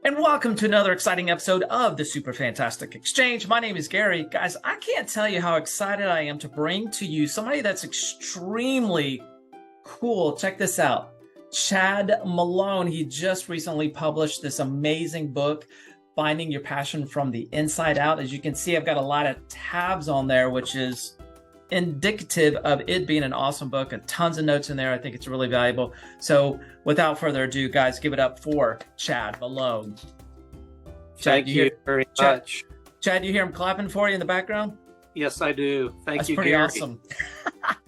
And welcome to another exciting episode of the Super Fantastic Exchange. My name is Gary. Guys, I can't tell you how excited I am to bring to you somebody that's extremely cool. Check this out. Chad Malone. He just recently published this amazing book, Finding Your Passion from the Inside Out. As you can see, I've got a lot of tabs on there, which is indicative of it being an awesome book, and tons of notes in there. I think it's really valuable. So without further ado, guys, give it up for Chad Malone. Thank you very much. Chad, you hear him clapping for you in the background? Yes, I do. Thank you, That's pretty Gary. awesome.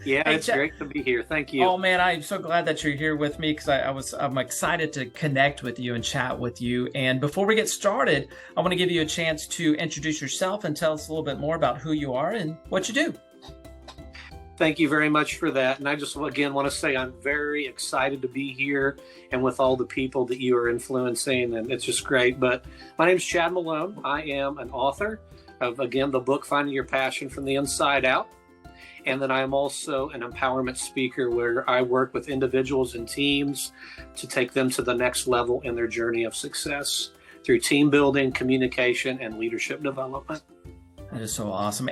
Yeah, Hey, it's Chad, great to be here. Thank you. oh man, I'm so glad that you're here with me because I'm excited to connect with you and chat with you. And before we get started, I want to give you a chance to introduce yourself and tell us a little bit more about who you are and what you do. Thank you very much for that. And I just, again, want to say I'm very excited to be here and with all the people that you are influencing. And it's just great. But my name is Chad Malone. I am an author of, again, the book, Finding Your Passion from the Inside Out. And then I am also an empowerment speaker where I work with individuals and teams to take them to the next level in their journey of success through team building, communication, and leadership development. That is so awesome.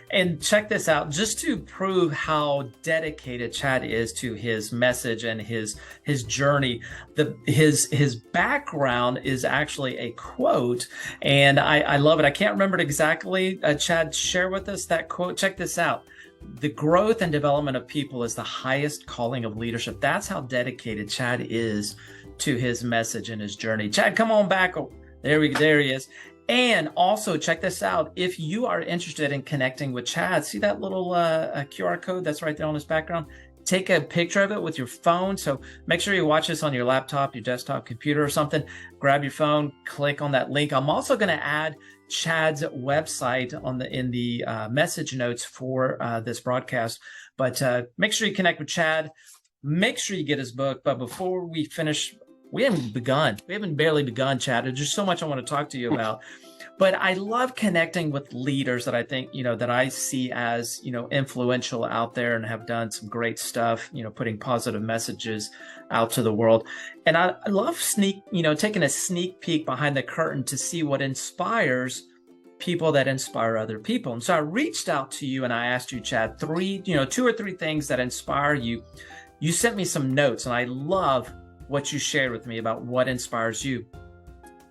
And check this out, just to prove how dedicated Chad is to his message and his journey. His background is actually a quote, and I love it. I can't remember it exactly. Chad, share with us that quote. Check this out. The growth and development of people is the highest calling of leadership. That's how dedicated Chad is to his message and his journey. Chad, come on back. Oh, there he is. And also check this out. If you are interested in connecting with Chad, see that little QR code that's right there on his background? Take a picture of it with your phone. So make sure you watch this on your laptop, your desktop computer or something. Grab your phone, click on that link. I'm also going to add Chad's website in the message notes for this broadcast. But make sure you connect with Chad. Make sure you get his book. But before we finish, we haven't begun. We haven't barely begun, Chad. There's just so much I want to talk to you about. But I love connecting with leaders that I think, that I see as, influential out there and have done some great stuff, putting positive messages out to the world. And I love taking a sneak peek behind the curtain to see what inspires people that inspire other people. And so I reached out to you and I asked you, Chad, two or three things that inspire you. You sent me some notes, and I love what you shared with me about what inspires you.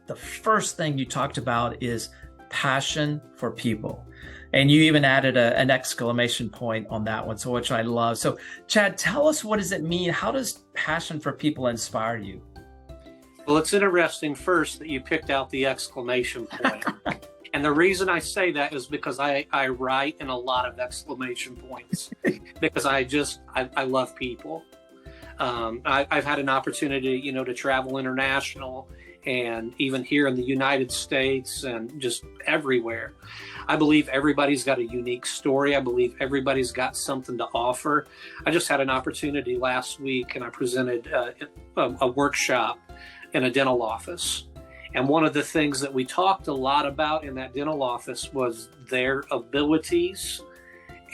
The first thing you talked about is passion for people. And you even added an exclamation point on that one, so which I love. So Chad, tell us, what does it mean? How does passion for people inspire you? Well, it's interesting first that you picked out the exclamation point. And the reason I say that is because I write in a lot of exclamation points because I love people. I've had an opportunity, to travel international and even here in the United States and just everywhere. I believe everybody's got a unique story. I believe everybody's got something to offer. I just had an opportunity last week and I presented a workshop in a dental office. And one of the things that we talked a lot about in that dental office was their abilities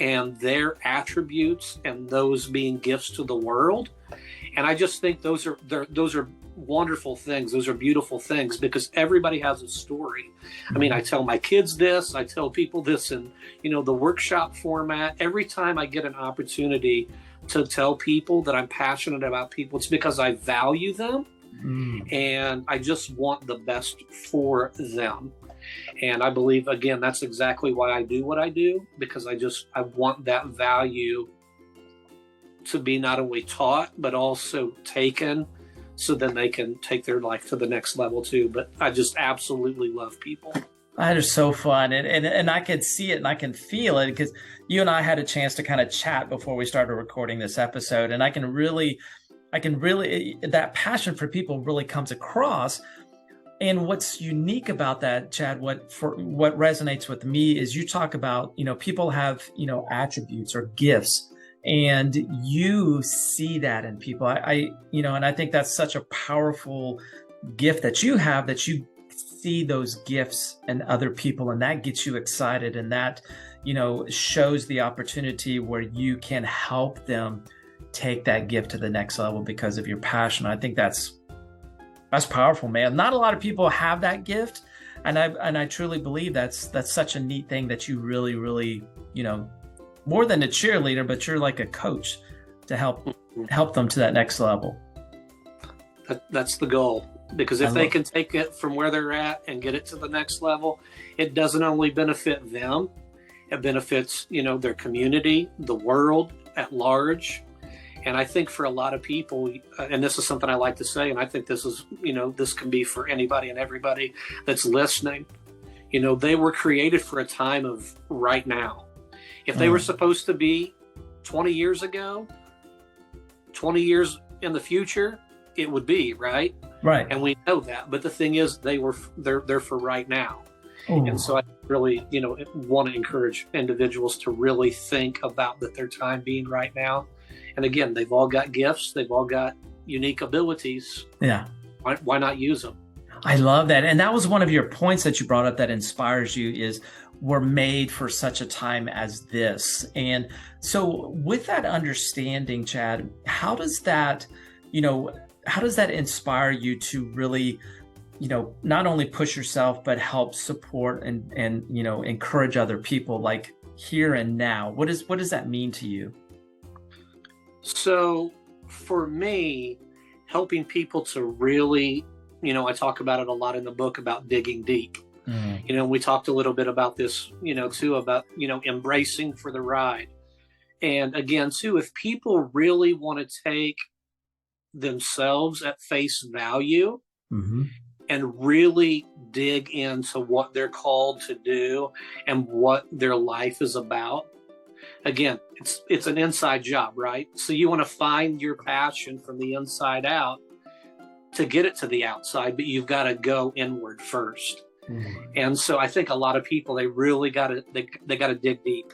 and their attributes and those being gifts to the world. And I just think those are wonderful things. Those are beautiful things because everybody has a story. I mean, I tell my kids this, I tell people this in, the workshop format. Every time I get an opportunity to tell people that I'm passionate about people, it's because I value them and I just want the best for them. And I believe, again, that's exactly why I do what I do, because I want that value to be not only taught, but also taken so then they can take their life to the next level too. But I just absolutely love people. That is so fun. And I can see it and I can feel it because you and I had a chance to kind of chat before we started recording this episode. And I can really, that passion for people really comes across. And what's unique about that, Chad, what resonates with me is you talk about, people have, attributes or gifts, and you see that in people. And I think that's such a powerful gift that you have, that you see those gifts in other people, and that gets you excited, and that, shows the opportunity where you can help them take that gift to the next level because of your passion. I think that's That's powerful, man. Not a lot of people have that gift, and I truly believe that's such a neat thing that you really, really, you know, more than a cheerleader, but you're like a coach to help them to that next level. That's the goal, because if they can take it from where they're at and get it to the next level, it doesn't only benefit them, it benefits, you know, their community, the world at large. And I think for a lot of people, and this is something I like to say, and I think this is, you know, this can be for anybody and everybody that's listening, you know, they were created for a time of right now. If they were supposed to be 20 years ago, 20 years in the future, it would be, right? Right. And we know that. But the thing is, they're for right now. Ooh. And so I really, you know, want to encourage individuals to really think about that their time being right now. And again, they've all got gifts. They've all got unique abilities. Yeah. Why not use them? I love that. And that was one of your points that you brought up that inspires you is we're made for such a time as this. And so with that understanding, Chad, how does that, you know, how does that inspire you to really, you know, not only push yourself, but help support and, you know, encourage other people like here and now? What does that mean to you? So for me, helping people to really, you know, I talk about it a lot in the book about digging deep. You know, we talked a little bit about this, you know, too, about, you know, embracing for the ride. And again, too, if people really want to take themselves at face value and really dig into what they're called to do and what their life is about, again, it's an inside job, right? So you want to find your passion from the inside out to get it to the outside, but you've got to go inward first. And so I think a lot of people, they really got to dig deep.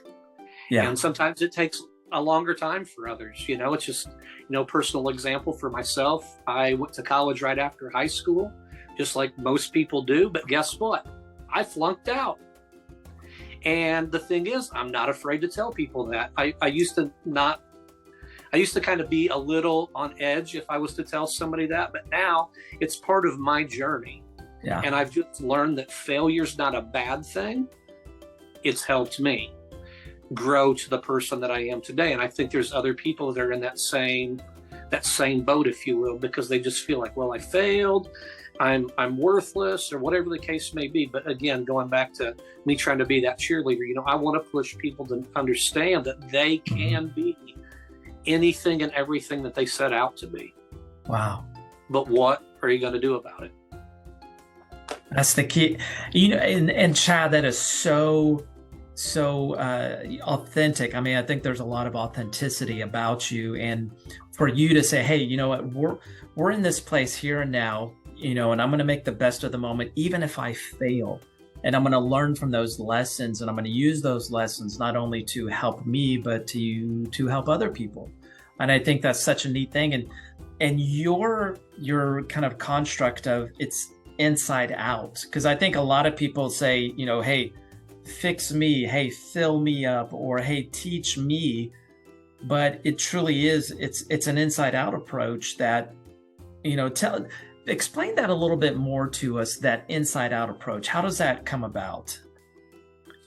Yeah. And sometimes it takes a longer time for others. You know, it's just, you know, personal example for myself. I went to college right after high school, just like most people do. But guess what? I flunked out. And the thing is, I'm not afraid to tell people that. I used to kind of be a little on edge if I was to tell somebody that, but now it's part of my journey. Yeah. And I've just learned that failure's not a bad thing. It's helped me grow to the person that I am today. And I think there's other people that are in that same boat, if you will, because they just feel like, well, I failed, I'm worthless, or whatever the case may be. But again, going back to me trying to be that cheerleader, you know, I want to push people to understand that they can be anything and everything that they set out to be. Wow. But what are you going to do about it? That's the key. You know, and Chad, that is so authentic. I mean, I think there's a lot of authenticity about you, and for you to say, hey, you know what, we're in this place here and now, you know, and I'm going to make the best of the moment, even if I fail, and I'm going to learn from those lessons, and I'm going to use those lessons not only to help me, but to help other people. And I think that's such a neat thing. And your kind of construct of it's inside out, because I think a lot of people say, you know, hey, fix me, hey, fill me up, or hey, teach me. But it truly is, it's an inside out approach that, you know, explain that a little bit more to us, that inside out approach. How does that come about?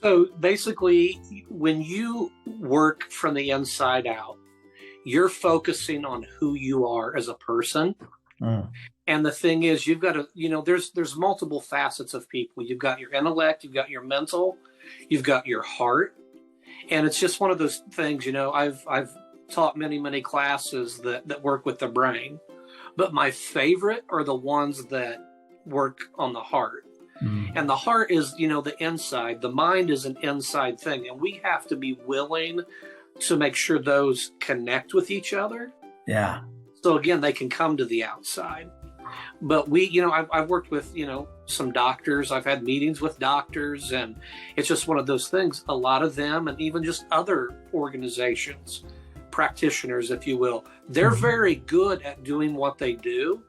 So basically, when you work from the inside out, you're focusing on who you are as a person. And the thing is, you've got to, you know, there's multiple facets of people. You've got your intellect, you've got your mental, you've got your heart. And it's just one of those things, you know, I've taught many classes that work with the brain, but my favorite are the ones that work on the heart. And the heart is, you know, the inside. The mind is an inside thing. And we have to be willing to make sure those connect with each other. Yeah. So again, they can come to the outside. But you know, I've worked with, you know, some doctors. I've had meetings with doctors, and it's just one of those things. A lot of them, and even just other organizations, practitioners, if you will, they're very good at doing what they do,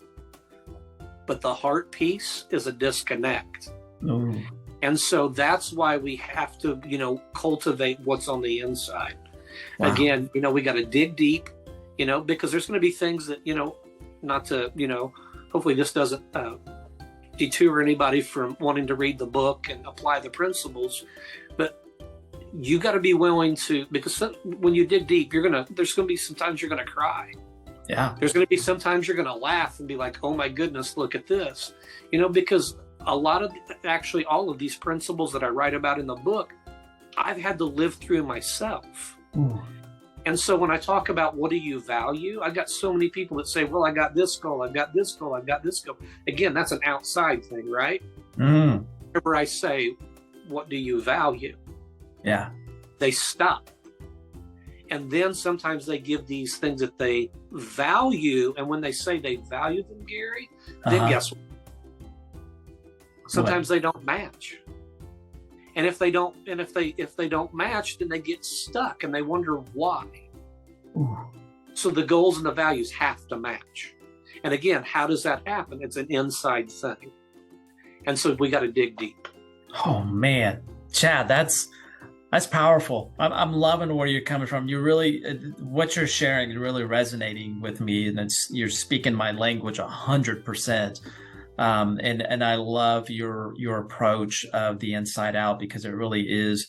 but the heart piece is a disconnect. And so that's why we have to, you know, cultivate what's on the inside. Wow. Again, you know, we got to dig deep, you know, because there's going to be things that, you know, not to, you know, hopefully this doesn't detour anybody from wanting to read the book and apply the principles, but you got to be willing to, because when you dig deep, there's going to be sometimes you're going to cry. Yeah. There's going to be sometimes you're going to laugh and be like, oh my goodness, look at this. Because actually all of these principles that I write about in the book, I've had to live through myself. Ooh. And so when I talk about what do you value, I got so many people that say, well, I got this goal, I've got this goal, I've got this goal. Again, that's an outside thing, right? Whenever I say, what do you value? Yeah. They stop. And then sometimes they give these things that they value. And when they say they value them, Gary, then guess what? Sometimes they don't match. And if they don't match, then they get stuck and they wonder why. Ooh. So the goals and the values have to match. And again, how does that happen? It's an inside thing. And so we got to dig deep. Oh man, Chad, that's powerful. I'm loving where you're coming from. You're really, what you're sharing is really resonating with me, and you're speaking my language 100%. And I love your approach of the inside out, because it really is,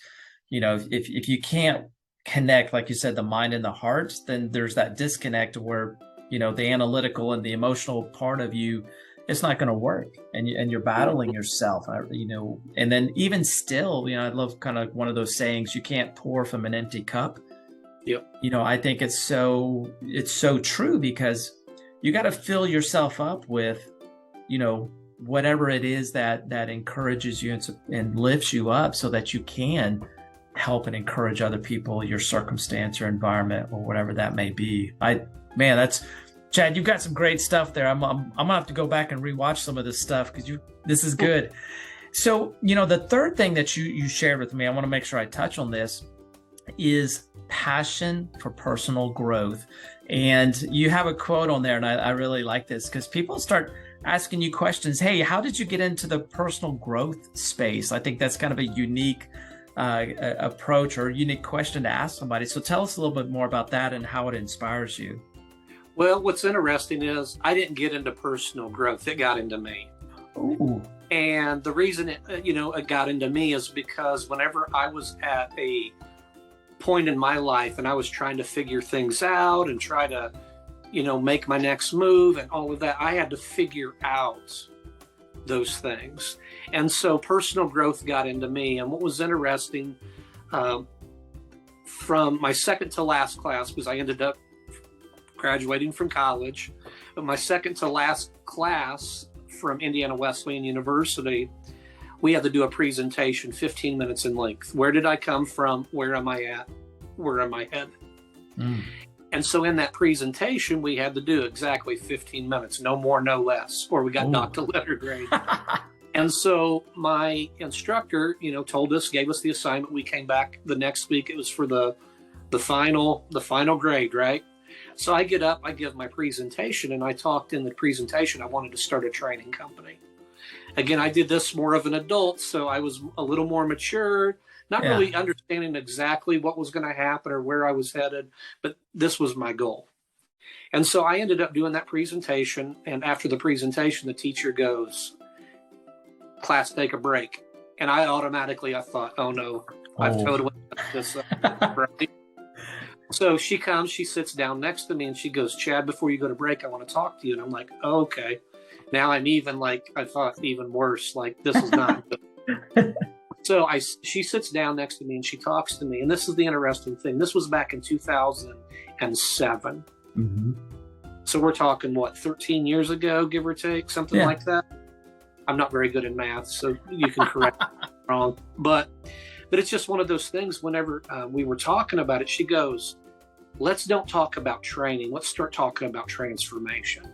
if you can't connect, like you said, the mind and the heart, then there's that disconnect where, the analytical and the emotional part of you, it's not going to work, and you're battling yourself, and then even still, I love kind of one of those sayings, you can't pour from an empty cup. Yep. I think it's so true, because you got to fill yourself up with, whatever it is that encourages you and lifts you up, so that you can help and encourage other people, your circumstance, your environment, or whatever that may be. That's Chad, you've got some great stuff there. I'm gonna have to go back and rewatch some of this stuff, because this is good. So, the third thing that you shared with me, I want to make sure I touch on this, is passion for personal growth. And you have a quote on there, and I really like this, because people start asking you questions. Hey, how did you get into the personal growth space? I think that's kind of a unique approach, or a unique question to ask somebody. So tell us a little bit more about that and how it inspires you. Well, what's interesting is I didn't get into personal growth. It got into me. Ooh. And the reason it got into me is because whenever I was at a point in my life and I was trying to figure things out and try to, make my next move and all of that, I had to figure out those things. And so personal growth got into me. And what was interesting, from my second to last class, because I ended up graduating from college, but my second to last class from Indiana Wesleyan University, we had to do a presentation 15 minutes in length. Where did I come from? Where am I at? Where am I headed? And so in that presentation, we had to do exactly 15 minutes, no more, no less, or we got knocked a letter grade. And so my instructor, told us, gave us the assignment. We came back the next week. It was for the final grade, right? So I get up, I give my presentation, and I talked in the presentation, I wanted to start a training company. Again, I did this more of an adult, so I was a little more mature, not really understanding exactly what was going to happen or where I was headed, but this was my goal. And so I ended up doing that presentation, and after the presentation, the teacher goes, class, take a break. And I thought, oh no, I've totally messed this up. Right? So she comes, she sits down next to me, and she goes, Chad, before you go to break, I want to talk to you. And I'm like, oh, okay. Now I'm even I thought even worse, this is not good. So she sits down next to me and she talks to me. And this is the interesting thing. This was back in 2007. Mm-hmm. So we're talking, 13 years ago, give or take, something like that. I'm not very good in math, so you can correct me if I'm wrong. But it's just one of those things. Whenever we were talking about it, she goes, let's don't talk about training. Let's start talking about transformation.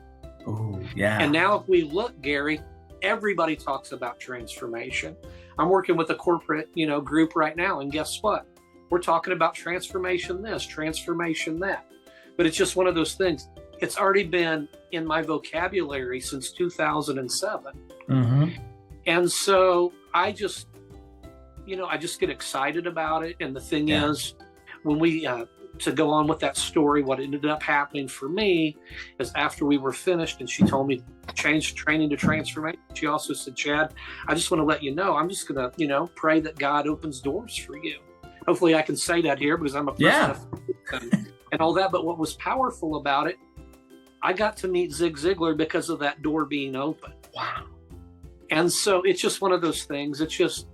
Oh, yeah. And now if we look, Gary, everybody talks about transformation. I'm working with a corporate, group right now. And guess what? We're talking about transformation this, transformation that. But it's just one of those things. It's already been in my vocabulary since 2007. Mm-hmm. And so I just get excited about it. And the thing is, when we to go on with that story, what ended up happening for me is after we were finished and she told me change training to transformation, she also said, Chad, I just want to let you know, I'm just going to, pray that God opens doors for you. Hopefully I can say that here because I'm a person of faith and all that. But what was powerful about it, I got to meet Zig Ziglar because of that door being open. Wow. And so it's just one of those things. It's just,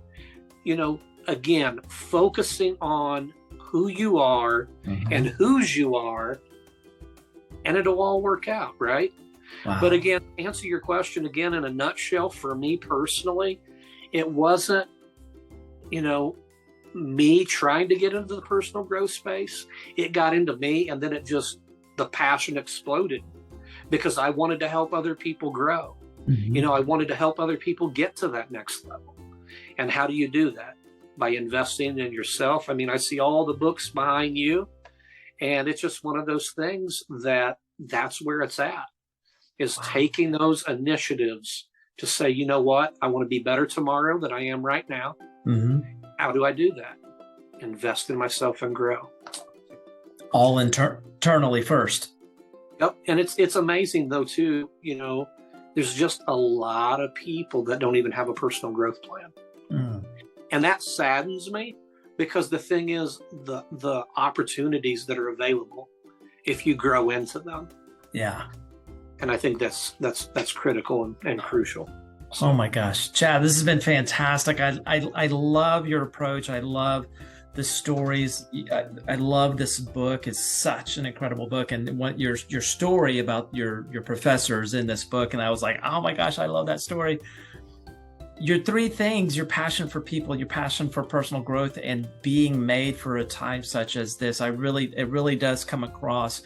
again, focusing on who you are and whose you are, and it'll all work out, right? Wow. But again, answer your question again in a nutshell, for me personally, it wasn't, me trying to get into the personal growth space. It got into me, and then the passion exploded because I wanted to help other people grow. I wanted to help other people get to that next level. And how do you do that? By investing in yourself. I mean, I see all the books behind you, and it's just one of those things that's where it's at, is taking those initiatives to say, you know what, I want to be better tomorrow than I am right now. How do I do that? Invest in myself and grow. All internally first. Yep. And it's amazing though, too, there's just a lot of people that don't even have a personal growth plan. And that saddens me, because the thing is, the opportunities that are available if you grow into them. Yeah. And I think that's critical and crucial. Oh my gosh, Chad, this has been fantastic. I love your approach. I love the stories. I love this book. It's such an incredible book. And what your story about your professors in this book. And I was like, oh my gosh, I love that story. Your three things: your passion for people, your passion for personal growth, and being made for a time such as this. It really does come across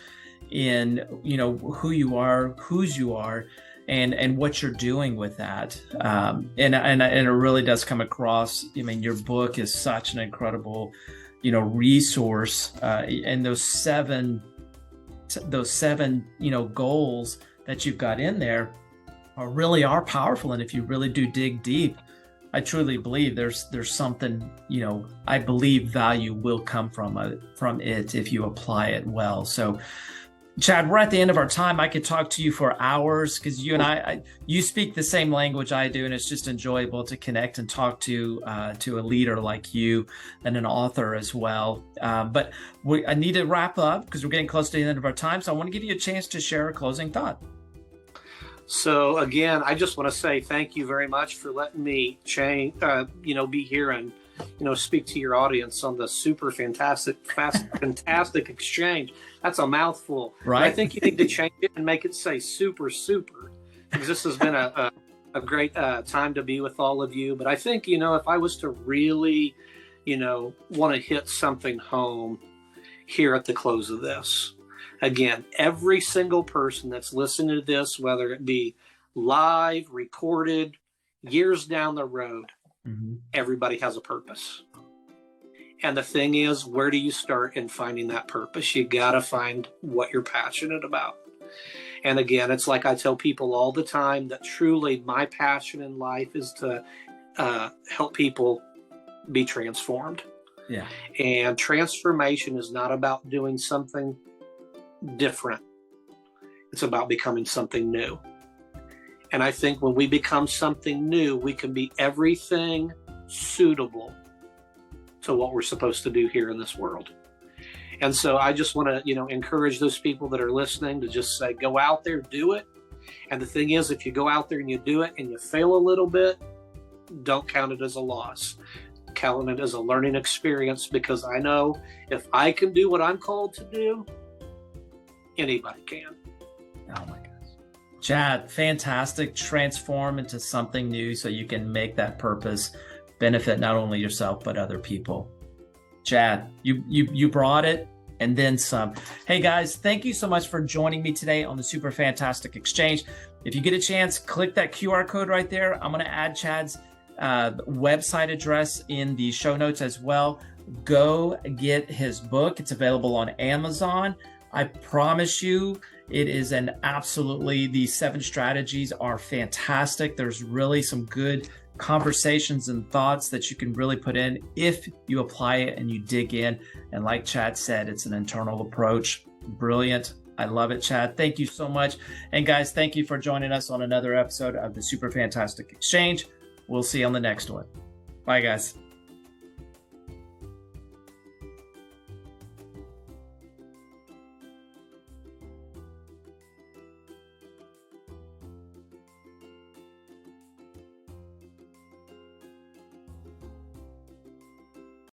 in, who you are, whose you are, and what you're doing with that. And it really does come across. I mean, your book is such an incredible, resource. And those seven, goals that you've got in there are powerful. And if you really do dig deep, I truly believe there's something, I believe value will come from it if you apply it well. So, Chad, we're at the end of our time. I could talk to you for hours because you and you speak the same language I do, and it's just enjoyable to connect and talk to a leader like you and an author as well. But I need to wrap up because we're getting close to the end of our time. So I want to give you a chance to share a closing thought. So again, I just want to say thank you very much for letting me be here and speak to your audience on the fantastic exchange. That's a mouthful, right? But I think you need to change it and make it say super, because this has been a great time to be with all of you. But I think, if I was to really, want to hit something home here at the close of this, again, every single person that's listening to this, whether it be live, recorded, years down the road, everybody has a purpose. And the thing is, where do you start in finding that purpose? You got to find what you're passionate about. And again, it's like I tell people all the time that truly my passion in life is to help people be transformed. Yeah. And transformation is not about doing something different. It's about becoming something new. And I think when we become something new, we can be everything suitable to what we're supposed to do here in this world. And so I just want to, encourage those people that are listening to just say, go out there, do it. And the thing is, if you go out there and you do it and you fail a little bit, don't count it as a loss. Count it as a learning experience, because I know if I can do what I'm called to do, anybody can. Oh my gosh. Chad, fantastic. Transform into something new so you can make that purpose benefit not only yourself, but other people. Chad, you brought it and then some. Hey guys, thank you so much for joining me today on the Super Fantastic Exchange. If you get a chance, click that QR code right there. I'm going to add Chad's website address in the show notes as well. Go get his book. It's available on Amazon. I promise you, it is the 7 strategies are fantastic. There's really some good conversations and thoughts that you can really put in if you apply it and you dig in. And like Chad said, it's an internal approach. Brilliant. I love it, Chad. Thank you so much. And guys, thank you for joining us on another episode of the Super Fantastic Exchange. We'll see you on the next one. Bye, guys.